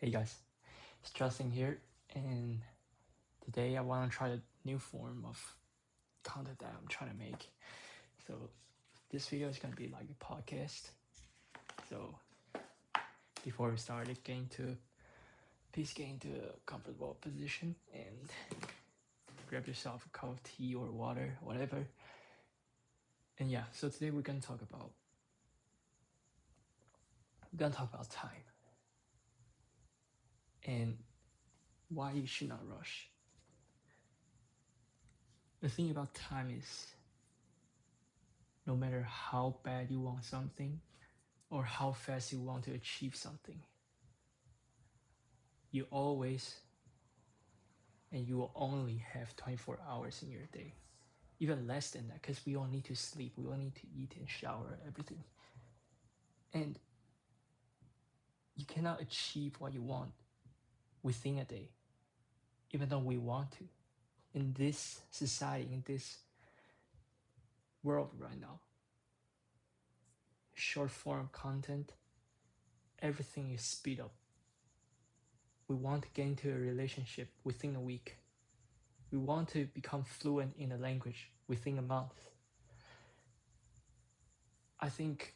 Hey guys, it's Justin here, and today I want to try a new form of content that I'm trying to make. So this video is gonna be like a podcast. So before we start, please get into a comfortable position and grab yourself a cup of tea or water, whatever. And yeah, so today we're gonna talk about time and why you should not rush. The thing about time is, no matter how bad you want something or how fast you want to achieve something, you always and you will only have 24 hours in your day. Even less than that, because we all need to sleep, we all need to eat and shower, everything. And you cannot achieve what you want within a day, even though we want to. In this society, in this world right now, short form content, everything is speed up. We want to get into a relationship within a week. We want to become fluent in a language within a month. I think,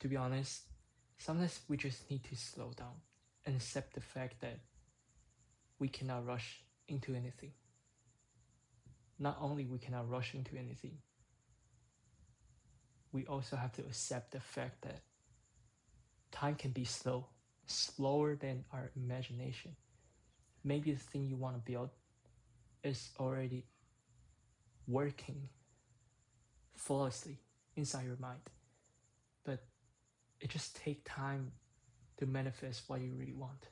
to be honest, sometimes we just need to slow down and accept the fact that we cannot rush into anything. Not only we cannot rush into anything, we also have to accept the fact that time can be slow, slower than our imagination. Maybe the thing you want to build is already working flawlessly inside your mind, but it just takes time to manifest what you really want.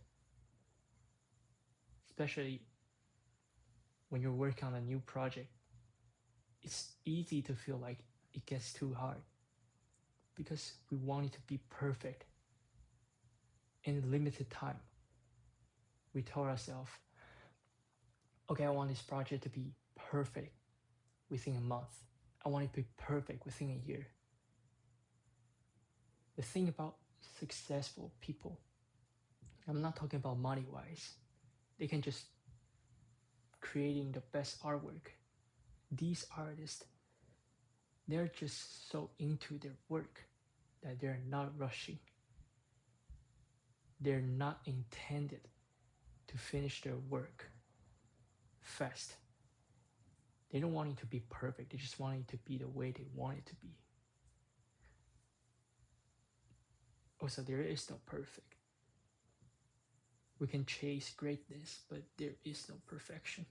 Especially when you're working on a new project, it's easy to feel like it gets too hard because we want it to be perfect in limited time. We told ourselves, okay, I want this project to be perfect within a month. I want it to be perfect within a year. The thing about successful people, I'm not talking about money wise, they can just creating the best artwork. These artists, they're just so into their work that they're not rushing. They're not intended to finish their work fast. They don't want it to be perfect. They just want it to be the way they want it to be. Also, there is no perfect. We can chase greatness, but there is no perfection.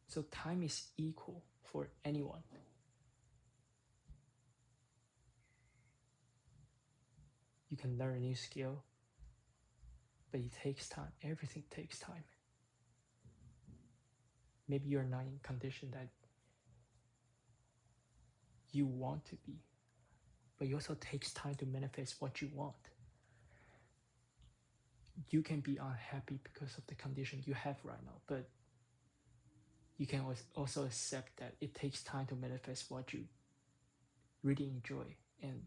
So time is equal for anyone. You can learn a new skill, but it takes time. Everything takes time. Maybe you're not in condition that you want to be, but it also takes time to manifest what you want. You can be unhappy because of the condition you have right now, but you can also accept that it takes time to manifest what you really enjoy. And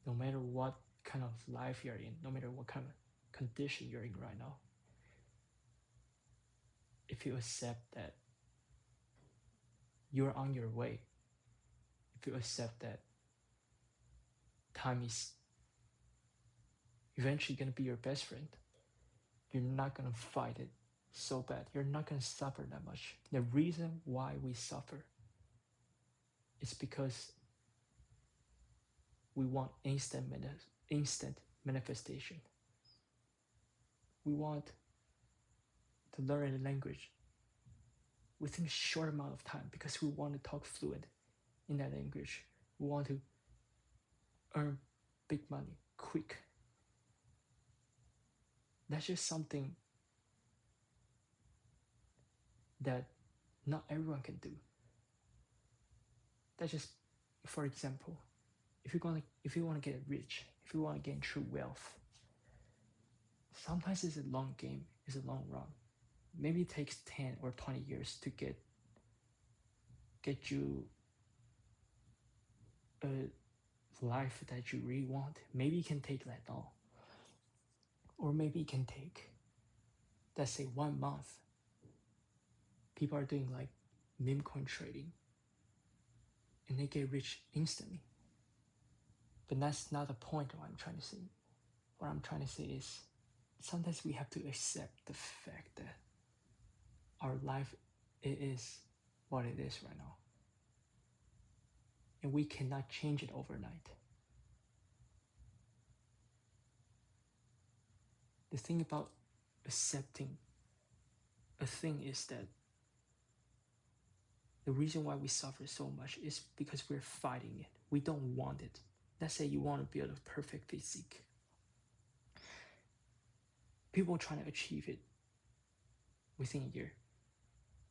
no matter what kind of life you're in, no matter what kind of condition you're in right now, if you accept that you're on your way, if you accept that time is eventually going to be your best friend, you're not going to fight it so bad. You're not going to suffer that much. The reason why we suffer is because we want instant manifestation. We want to learn a language within a short amount of time because we want to talk fluent in that language. We want to earn big money quick. That's just something that not everyone can do. That's just, for example, if you want to get rich, if you want to gain true wealth, sometimes it's a long game, it's a long run. Maybe it takes 10 or 20 years to get you a life that you really want. Maybe it can take that long. Or maybe it can take, let's say, 1 month. People are doing like meme coin trading and they get rich instantly. But that's not the point of what I'm trying to say. What I'm trying to say is sometimes we have to accept the fact that our life is what it is right now. And we cannot change it overnight. The thing about accepting a thing is that the reason why we suffer so much is because we're fighting it. We don't want it. Let's say you want to build a perfect physique. People trying to achieve it within a year.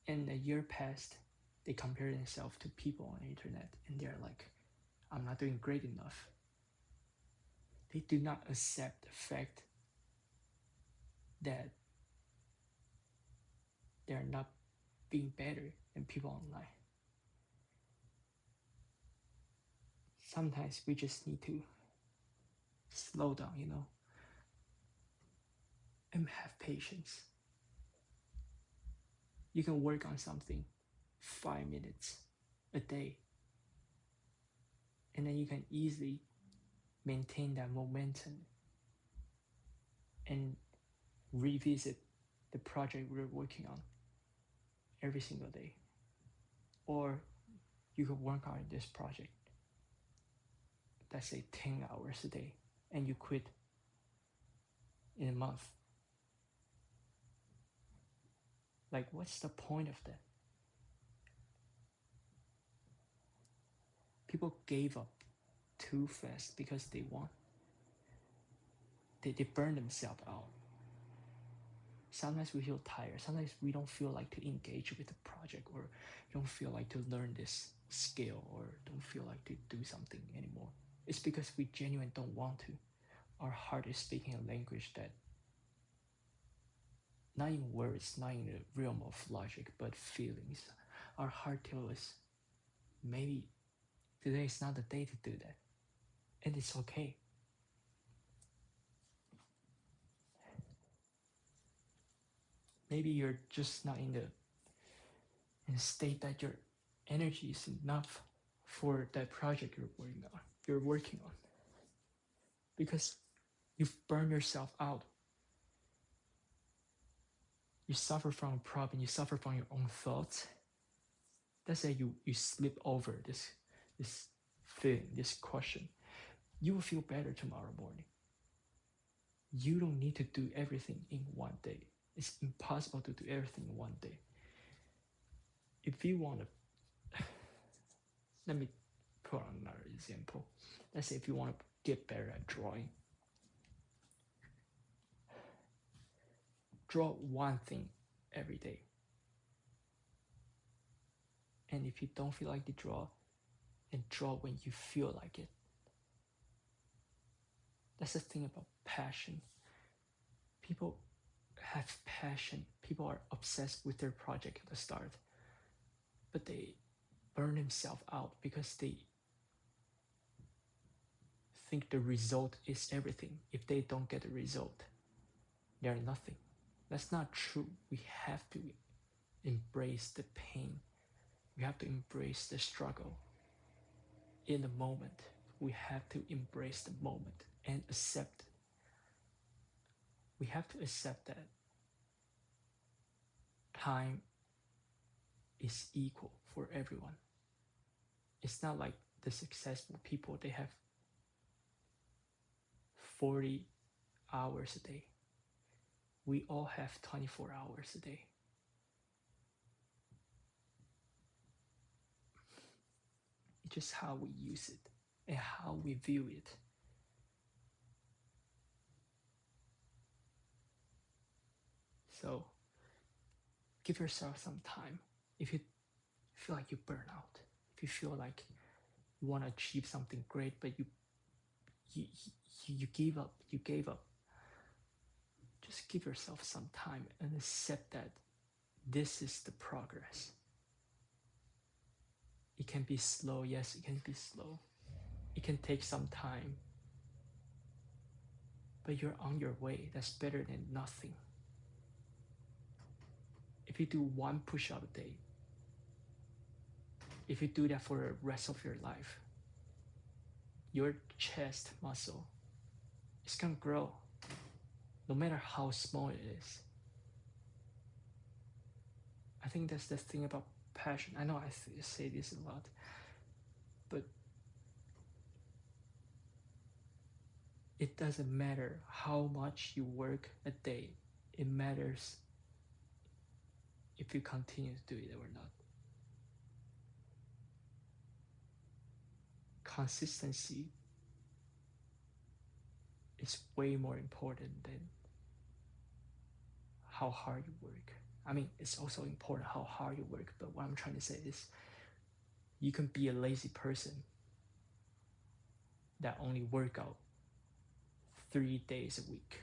And a year passed, they compare themselves to people on the internet and they're like, I'm not doing great enough. They do not accept the fact that they're not being better than people online. Sometimes we just need to slow down, and have patience. You can work on something 5 minutes a day, and then you can easily maintain that momentum and revisit the project we're working on every single day. Or you could work on this project, let's say 10 hours a day, and you quit in a month. Like, what's the point of that? People gave up too fast because they burn themselves out. Sometimes we feel tired. Sometimes we don't feel like to engage with the project, or don't feel like to learn this skill, or don't feel like to do something anymore. It's because we genuinely don't want to. Our heart is speaking a language that, not in words, not in the realm of logic, but feelings. Our heart tells us, maybe today is not the day to do that. And it's okay. Maybe you're just not in a state that your energy is enough for that project you're working on. Because you've burned yourself out. You suffer from a problem, you suffer from your own thoughts. Let's say you slip over this feeling, this question. You will feel better tomorrow morning. You don't need to do everything in one day. It's impossible to do everything in one day. If you want to, let me put on another example. Let's say if you want to get better at drawing, draw one thing every day. And if you don't feel like to draw, then draw when you feel like it. That's the thing about passion. People have passion. People are obsessed with their project at the start, but they burn themselves out because they think the result is everything. If they don't get the result, they're nothing. That's not true. We have to embrace the pain. We have to embrace the struggle in the moment. We have to embrace the moment and accept it. We have to accept that time is equal for everyone. It's not like the successful people, they have 40 hours a day. We all have 24 hours a day. It's just how we use it and how we view it. So give yourself some time. If you feel like you burn out, if you feel like you want to achieve something great, but you gave up, just give yourself some time and accept that this is the progress. It can be slow, yes, it can be slow. It can take some time. but you're on your way. That's better than nothing. If you do one push-up a day, if you do that for the rest of your life, your chest muscle is gonna grow, no matter how small it is. I think that's the thing about passion. I know I say this a lot, but it doesn't matter how much you work a day. It matters if you continue to do it or not. Consistency is way more important than how hard you work. I mean, it's also important how hard you work, but what I'm trying to say is you can be a lazy person that only work out 3 days a week.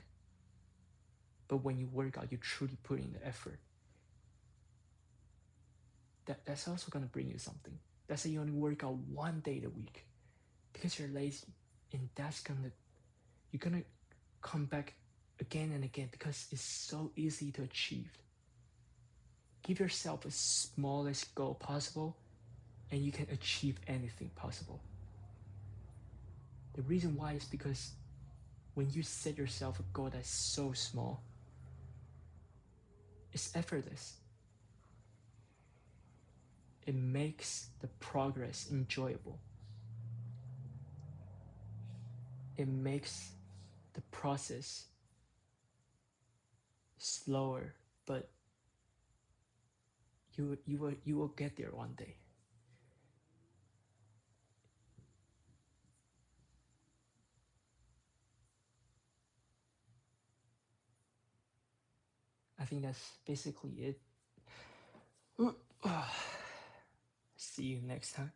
But when you work out, you truly put in the effort. That's also gonna bring you something. Let's say you only work out 1 day a week because you're lazy, and you're gonna come back again and again because it's so easy to achieve. Give yourself the smallest goal possible, and you can achieve anything possible. The reason why is because when you set yourself a goal that's so small, it's effortless. It makes the progress enjoyable. It makes the process slower, but you will get there one day. I think that's basically it. See you next time.